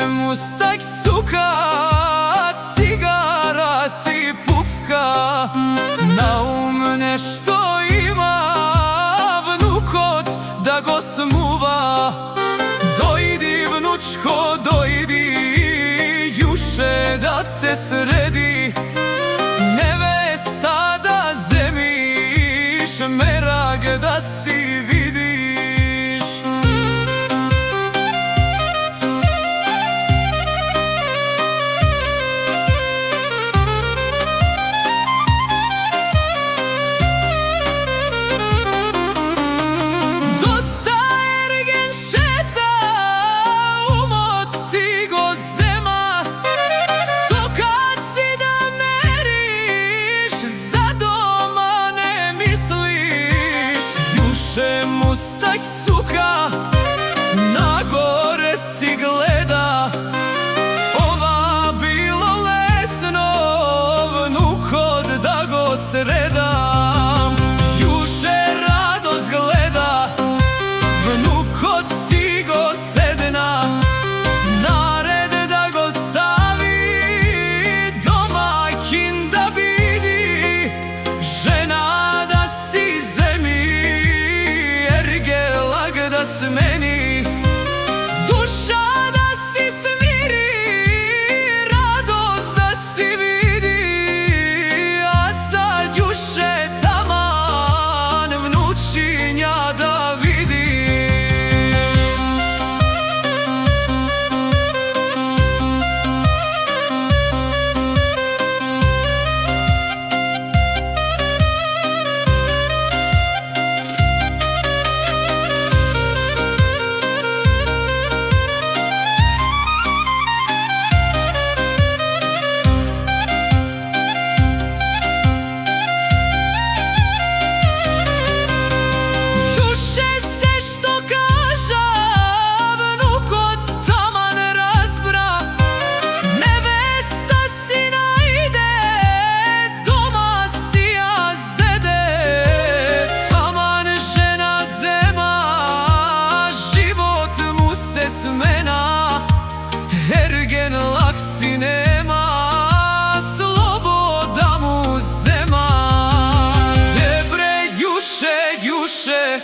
mustak suka, cigara si pufka. Na nešto ima vnukot da go smuva. Dojdi vnučko, dojdi, juše da te sredi. Nevesta da zemiš, merag da si vidiš. Dosta ergen šeta, umot ti go zema. Sokat si da meriš, za doma ne misliš. Juše mustak suka, na gore si gleda. Ova bilo lesno, vnukot da go sredam. Juše radost gleda, vnukot si go sedna. Nared da go stavi, domaćin da bidi. Žena da si zemi, ergelag da smeni. Duša da si smiri, radost da si vidi. A sad juše taman, vnučinja da vidi. Čuše se što kaža, vnukot taman razbra. Nevesta si najde, doma si ja zede. Taman žena zema, život mu se smena. Ergen lak si nema, sloboda mu zema. Debre juše, juše,